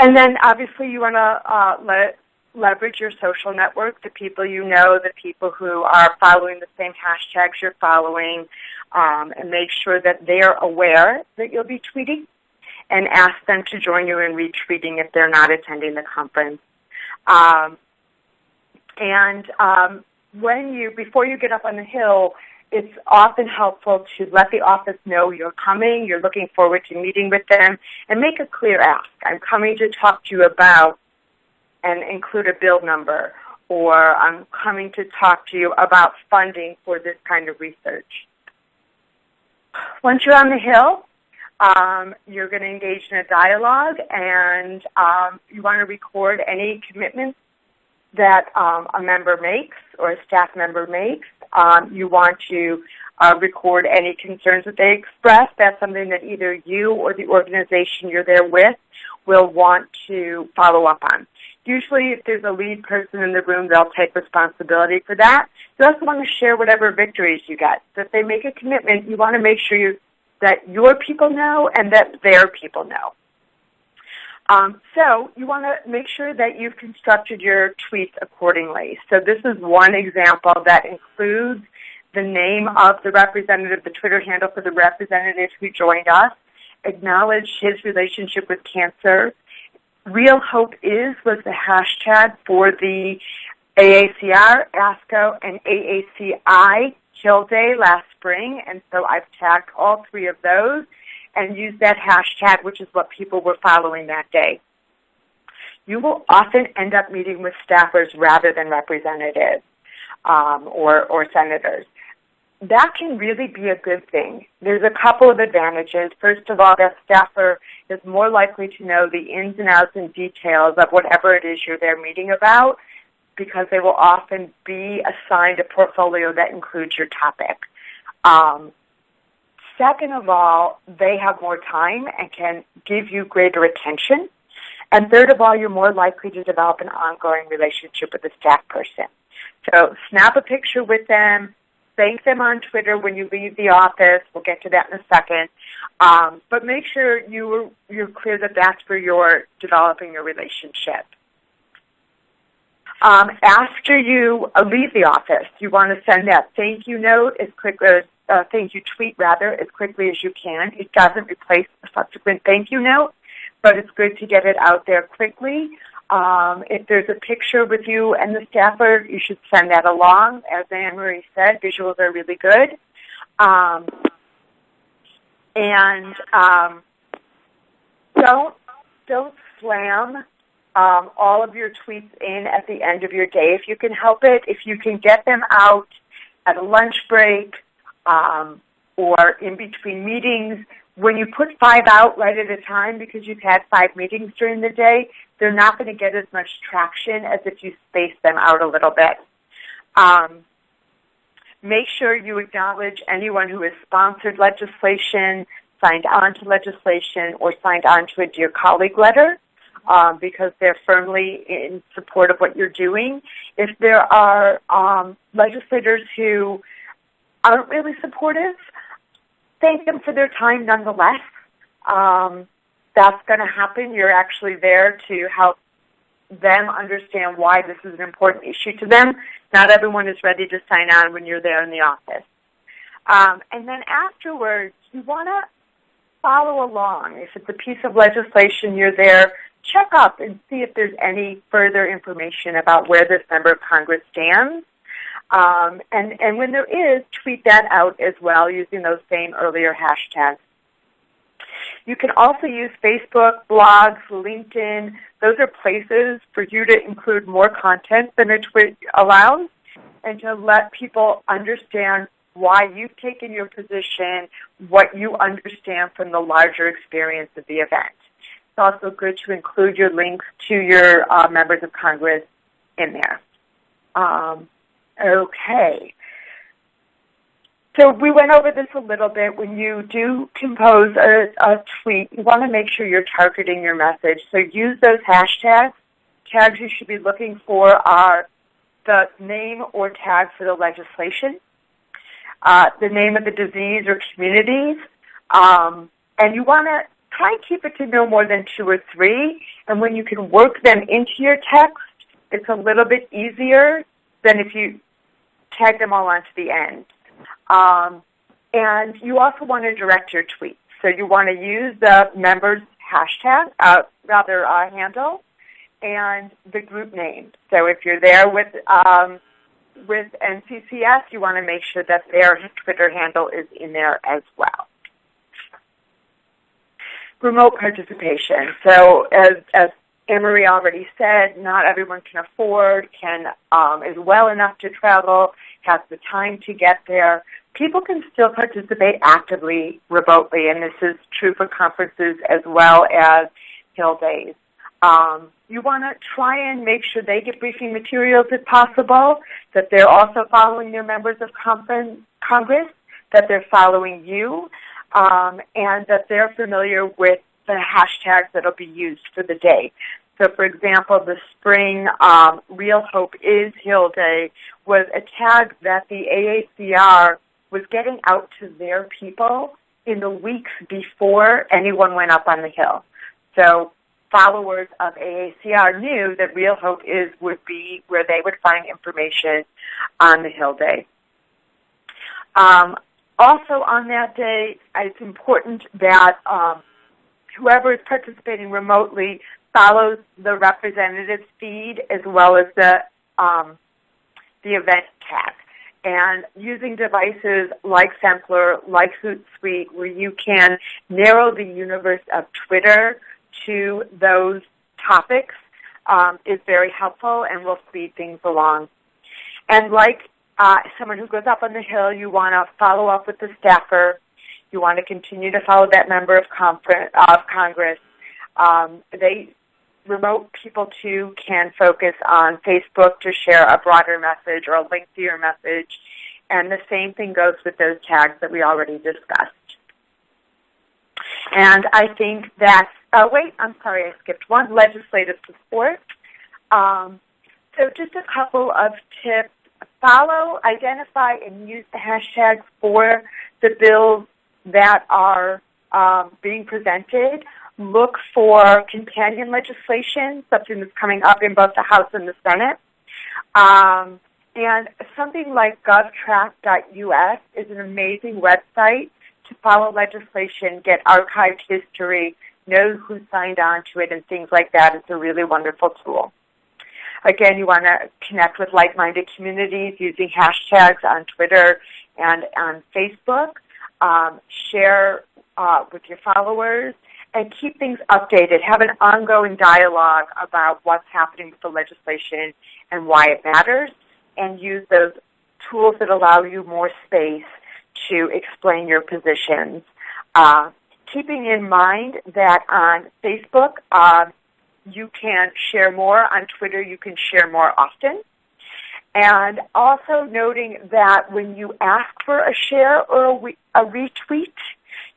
then obviously you want to leverage your social network, the people you know, the people who are following the same hashtags you're following, and make sure that they're aware that you'll be tweeting, and ask them to join you in retweeting if they're not attending the conference. Before you get up on the Hill, it's often helpful to let the office know you're coming, you're looking forward to meeting with them, and make a clear ask. I'm coming to talk to you about, and include a bill number, or I'm coming to talk to you about funding for this kind of research. Once you're on the Hill, you're going to engage in a dialogue, and you want to record any commitments that a member makes or a staff member makes. You want to record any concerns that they express. That's something that either you or the organization you're there with will want to follow up on. Usually if there's a lead person in the room, they'll take responsibility for that. You also want to share whatever victories you get. So if they make a commitment, you want to make sure that your people know and that their people know. So you want to make sure that you've constructed your tweets accordingly. So this is one example that includes the name of the representative, the Twitter handle for the representative who joined us, acknowledge his relationship with cancer. Real Hope Is was the hashtag for the AACR, ASCO, and AACI Hill Day last spring, and so I've tagged all three of those and used that hashtag, which is what people were following that day. You will often end up meeting with staffers rather than representatives or senators. That can really be a good thing. There's a couple of advantages. First of all, that staffer is more likely to know the ins and outs and details of whatever it is you're there meeting about, because they will often be assigned a portfolio that includes your topic. Second of all, they have more time and can give you greater attention. And third of all, you're more likely to develop an ongoing relationship with the staff person. So snap a picture with them, thank them on Twitter when you leave the office. We'll get to that in a second. But make sure you're clear that that's where you're developing your relationship. After you leave the office, you want to send that thank you note as quickly as thank you tweet rather as quickly as you can. It doesn't replace a subsequent thank you note, but it's good to get it out there quickly. If there's a picture with you and the staffer, you should send that along. As Anne-Marie said, visuals are really good. Don't don't slam all of your tweets in at the end of your day if you can help it. If you can get them out at a lunch break or in between meetings, when you put 5 out right at a time because you've had 5 meetings during the day, they're not going to get as much traction as if you space them out a little bit. Make sure you acknowledge anyone who has sponsored legislation, signed on to legislation, or signed on to a Dear Colleague letter because they're firmly in support of what you're doing. If there are legislators who aren't really supportive, thank them for their time nonetheless. That's going to happen. You're actually there to help them understand why this is an important issue to them. Not everyone is ready to sign on when you're there in the office. And then afterwards, you want to follow along. If it's a piece of legislation, you're there, check up and see if there's any further information about where this member of Congress stands. And when there is, tweet that out as well using those same earlier hashtags. You can also use Facebook, blogs, LinkedIn. Those are places for you to include more content than a tweet allows and to let people understand why you've taken your position, what you understand from the larger experience of the event. It's also good to include your links to your members of Congress in there. Okay. So we went over this a little bit. When you do compose a tweet, you want to make sure you're targeting your message. So use those hashtags. Tags you should be looking for are the name or tag for the legislation, the name of the disease or communities, and you want to try and keep it to no more than 2 or 3. And when you can work them into your text, it's a little bit easier than if you tag them all onto the end. And you also want to direct your tweets. So you want to use the member's hashtag, handle, and the group name. So if you're there with NCCS, you want to make sure that their Twitter handle is in there as well. Remote participation. So as Anne-Marie already said, not everyone can afford, is well enough to travel, has the time to get there. People can still participate actively remotely, and this is true for conferences as well as Hill Days. You want to try and make sure they get briefing materials if possible, that they're also following their members of Congress, that they're following you, and that they're familiar with the hashtags that will be used for the day. So, for example, the spring Real Hope is Hill Day was a tag that the AACR was getting out to their people in the weeks before anyone went up on the Hill. So followers of AACR knew that Real Hope would be where they would find information on the Hill Day. Also on that day, it's important that whoever is participating remotely follows the representative feed as well as the event tag. And using devices like Sampler, like Hootsuite, where you can narrow the universe of Twitter to those topics is very helpful and will speed things along. And like someone who goes up on the Hill, you want to follow up with the staffer. You want to continue to follow that member of Congress. Remote people, too, can focus on Facebook to share a broader message or a link to your message. And the same thing goes with those tags that we already discussed. And I think that's, I'm sorry, I skipped one, legislative support. So just a couple of tips. Follow, identify, and use the hashtags for the bills that are being presented. Look for companion legislation, something that's coming up in both the House and the Senate. And something like govtrack.us is an amazing website to follow legislation, get archived history, know who signed on to it, and things like that. It's a really wonderful tool. Again, you want to connect with like-minded communities using hashtags on Twitter and on Facebook. Share with your followers. and keep things updated. Have an ongoing dialogue about what's happening with the legislation and why it matters, and use those tools that allow you more space to explain your positions. Keeping in mind that on Facebook, you can share more. On Twitter, you can share more often. And also noting that when you ask for a share or a retweet,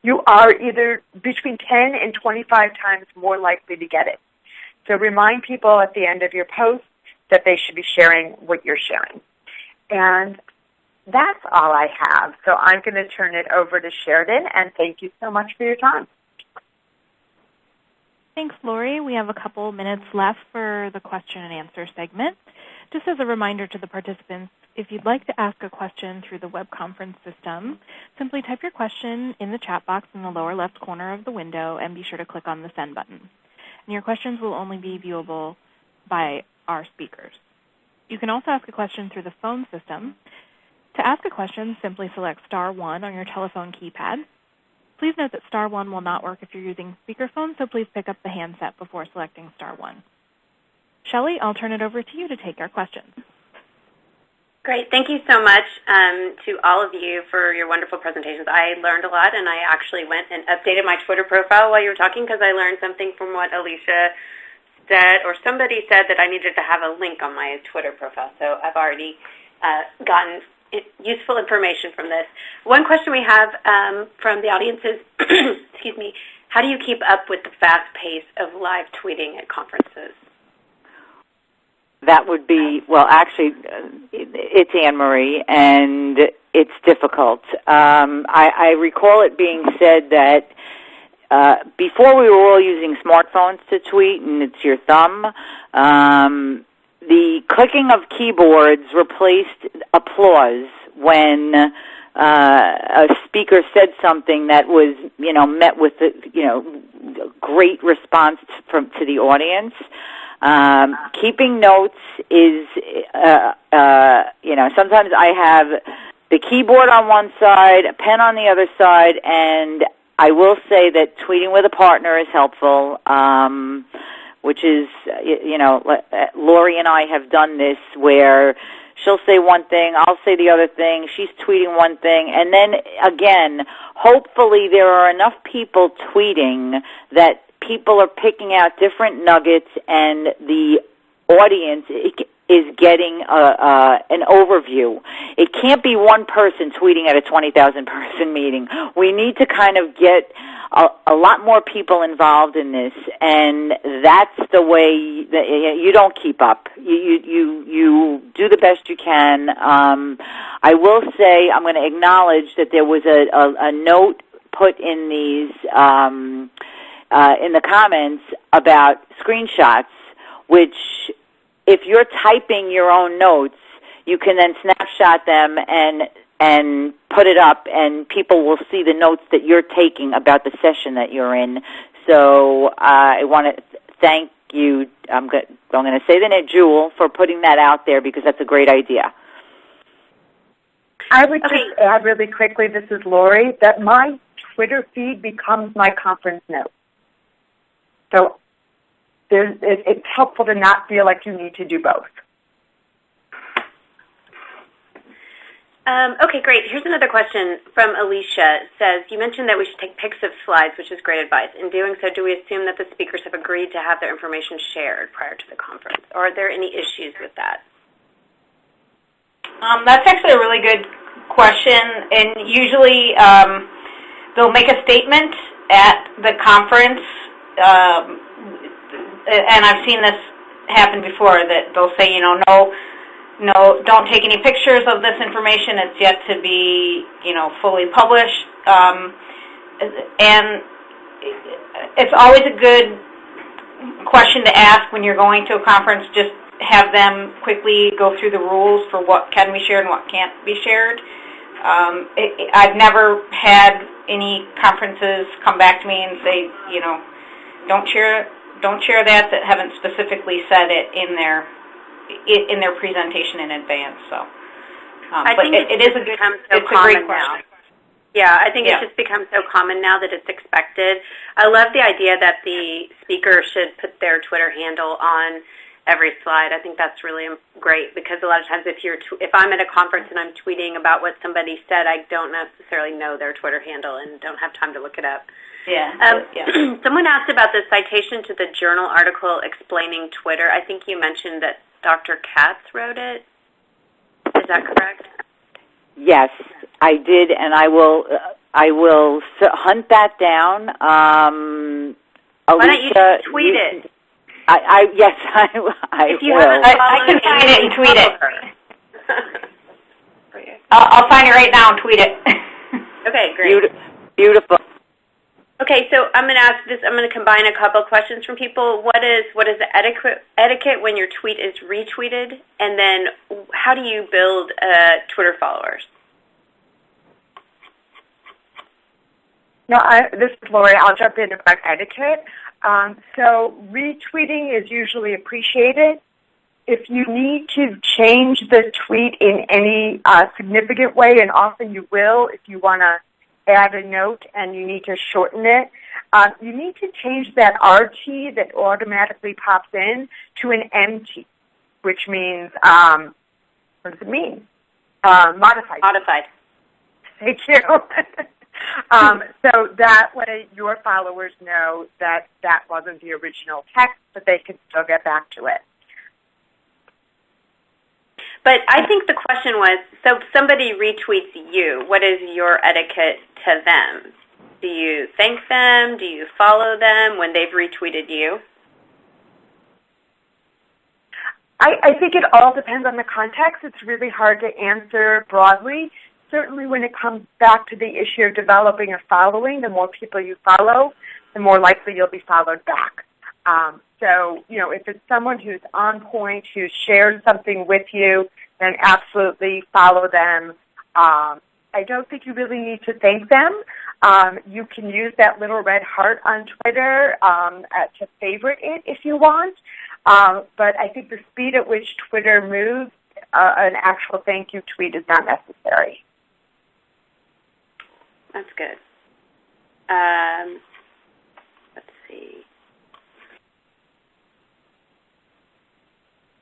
you are either between 10 and 25 times more likely to get it. So remind people at the end of your post that they should be sharing what you're sharing. And that's all I have. So I'm going to turn it over to Sheridan, and thank you so much for your time. Thanks, Lori. We have a couple minutes left for the question and answer segment. Just as a reminder to the participants, if you'd like to ask a question through the web conference system, simply type your question in the chat box in the lower left corner of the window and be sure to click on the send button. And your questions will only be viewable by our speakers. You can also ask a question through the phone system. To ask a question, simply select *1 on your telephone keypad. Please note that *1 will not work if you're using speakerphone, so please pick up the handset before selecting *1. Shelley, I'll turn it over to you to take our questions. Great. Thank you so much to all of you for your wonderful presentations. I learned a lot, and I actually went and updated my Twitter profile while you were talking because I learned something from what Alicia said, or somebody said that I needed to have a link on my Twitter profile. So I've already gotten useful information from this. One question we have from the audience is, excuse me, how do you keep up with the fast pace of live tweeting at conferences? That would be, well, actually, it's Anne-Marie, and it's difficult. I recall it being said that before we were all using smartphones to tweet, and it's your thumb, the clicking of keyboards replaced applause when a speaker said something that was, met with, great response to the audience. Keeping notes is, sometimes I have the keyboard on one side, a pen on the other side, and I will say that tweeting with a partner is helpful, which is, Lori and I have done this where she'll say one thing, I'll say the other thing, she's tweeting one thing, and then, again, hopefully there are enough people tweeting that people are picking out different nuggets, and the audience is getting an overview. It can't be one person tweeting at a 20,000-person meeting. We need to kind of get a lot more people involved in this, and that's the way that you don't keep up. You do the best you can. I will say I'm going to acknowledge that there was a note put in these in the comments about screenshots, which if you're typing your own notes, you can then snapshot them and put it up, and people will see the notes that you're taking about the session that you're in. So I want to thank you. I'm going to say the name, Jewel, for putting that out there because that's a great idea. I would just add really quickly, this is Lori, that my Twitter feed becomes my conference note. So it's helpful to not feel like you need to do both. Okay, great. Here's another question from Alicia. It says, you mentioned that we should take pics of slides, which is great advice. In doing so, do we assume that the speakers have agreed to have their information shared prior to the conference? Or are there any issues with that? That's actually a really good question. And usually they'll make a statement at the conference, and I've seen this happen before, that they'll say, no, don't take any pictures of this information. It's yet to be, fully published. And it's always a good question to ask when you're going to a conference. Just have them quickly go through the rules for what can be shared and what can't be shared. I've never had any conferences come back to me and say, don't share that haven't specifically said it in their presentation in advance. So, I think it is a good, it's a great question. Yeah, I think it's just become so common now that it's expected. I love the idea that the speaker should put their Twitter handle on every slide. I think that's really great because a lot of times if I'm at a conference and I'm tweeting about what somebody said, I don't necessarily know their Twitter handle and don't have time to look it up. Yeah. Someone asked about the citation to the journal article explaining Twitter. I think you mentioned that Dr. Katz wrote it. Is that correct? Yes, I did, and I will hunt that down. Why don't you just tweet it? Yes, I will. I can find it and tweet it. I'll find it right now and tweet it. Okay, great. Beautiful. Okay, so I'm going to ask this. I'm going to combine a couple of questions from people. What is the etiquette when your tweet is retweeted, and then how do you build Twitter followers? No, this is Lori. I'll jump in about etiquette. So retweeting is usually appreciated. If you need to change the tweet in any significant way, and often you will if you want to add a note and you need to shorten it, you need to change that RT that automatically pops in to an MT, which means, what does it mean? Modified. Modified. Thank you. So that way your followers know that that wasn't the original text, but they can still get back to it. But I think the question was, so if somebody retweets you, what is your etiquette to them? Do you thank them? Do you follow them when they've retweeted you? I think it all depends on the context. It's really hard to answer broadly. Certainly when it comes back to the issue of developing a following, the more people you follow, the more likely you'll be followed back. So, if it's someone who's on point, who shares something with you, then absolutely follow them. I don't think you really need to thank them. You can use that little red heart on Twitter to favorite it if you want. But I think the speed at which Twitter moves, an actual thank you tweet is not necessary. That's good. Let's see.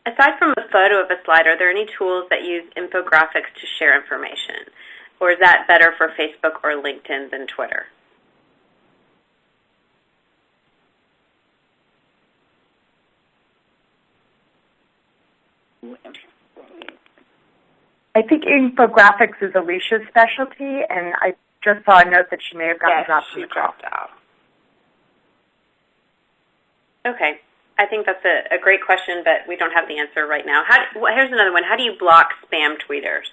Aside from a photo of a slide, are there any tools that use infographics to share information? Or is that better for Facebook or LinkedIn than Twitter? I think infographics is Alicia's specialty, and I just saw a note that she may have gotten dropped from the call. out. Okay. I think that's a great question, but we don't have the answer right now. Here's another one. How do you block spam tweeters?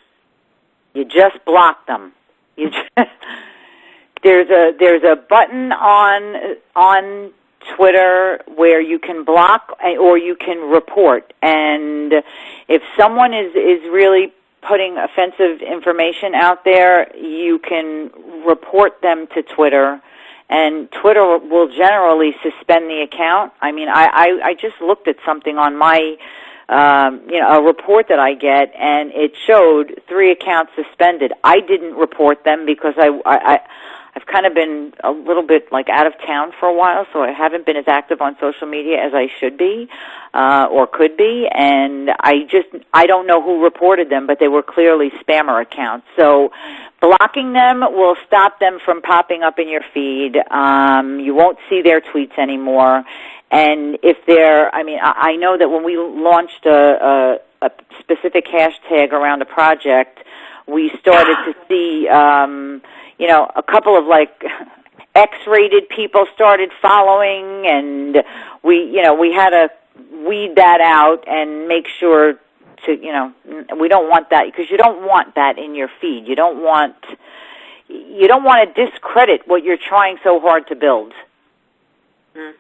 You just block them. There's a button on Twitter where you can block or you can report. And if someone is really putting offensive information out there, you can report them to Twitter. And Twitter will generally suspend the account. I mean, I just looked at something on my, a report that I get, and it showed 3 accounts suspended. I didn't report them because I've kind of been a little bit like out of town for a while, so I haven't been as active on social media as I should be or could be, and I don't know who reported them, but they were clearly spammer accounts. So blocking them will stop them from popping up in your feed. You won't see their tweets anymore. And if they're, I know that when we launched a specific hashtag around a project, we started to see, a couple of X-rated people started following, and we had to weed that out and make sure to, we don't want that, because you don't want that in your feed. You don't want to discredit what you're trying so hard to build. Mm.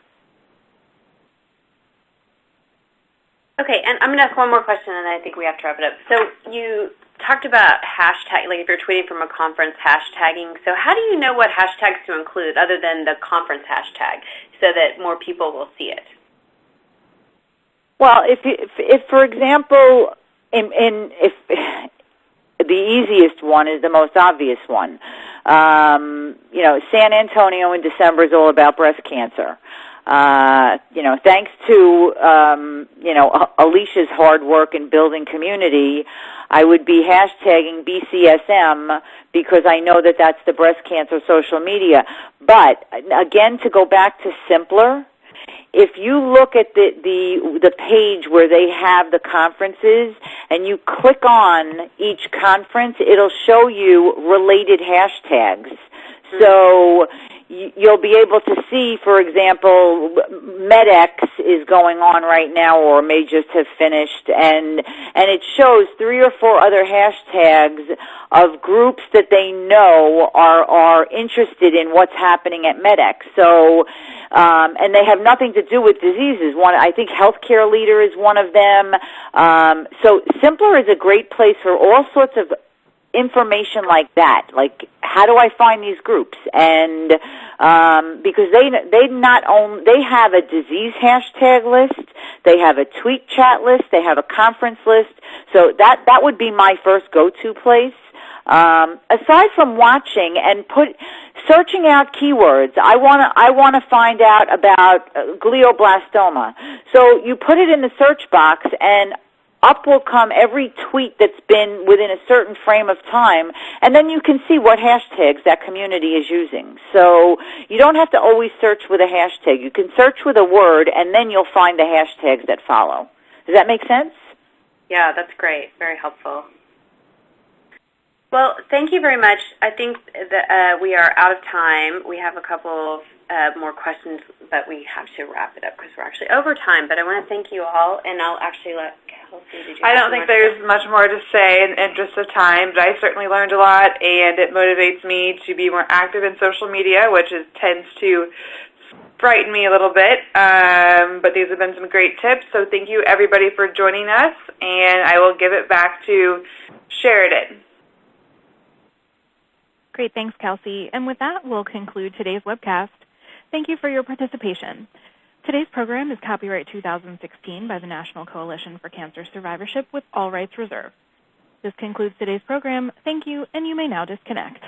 Okay, and I'm going to ask one more question, and then I think we have to wrap it up. So you talked about hashtag, if you're tweeting from a conference, hashtagging. So how do you know what hashtags to include other than the conference hashtag so that more people will see it? Well, if for example, if the easiest one is the most obvious one. San Antonio in December is all about breast cancer. Thanks to, Alicia's hard work in building community, I would be hashtagging BCSM because I know that that's the breast cancer social media. But, again, to go back to simpler, if you look at the page where they have the conferences and you click on each conference, it'll show you related hashtags. So you'll be able to see, for example, MedX is going on right now or may just have finished, and it shows 3 or 4 other hashtags of groups that they know are interested in what's happening at MedX. So, and they have nothing to do with diseases. I think Healthcare Leader is one of them. So Simpler is a great place for all sorts of information like that, like how do I find these groups? And because they have a disease hashtag list, they have a tweet chat list, they have a conference list. So that would be my first go-to place. Aside from watching and searching out keywords, I want to find out about glioblastoma. So you put it in the search box and up will come every tweet that's been within a certain frame of time, and then you can see what hashtags that community is using. So you don't have to always search with a hashtag. You can search with a word, and then you'll find the hashtags that follow. Does that make sense? Yeah, that's great. Very helpful. Well, thank you very much. I think that we are out of time. We have a couple of more questions, but we have to wrap it up because we're actually over time. But I want to thank you all, and I'll actually let Kelsey. I don't think there's much more to say in interest of time, but I certainly learned a lot, and it motivates me to be more active in social media, which tends to frighten me a little bit. But these have been some great tips, so thank you, everybody, for joining us, and I will give it back to Sheridan. Great, thanks, Kelsey. And with that, we'll conclude today's webcast. Thank you for your participation. Today's program is copyright 2016 by the National Coalition for Cancer Survivorship with all rights reserved. This concludes today's program. Thank you, and you may now disconnect.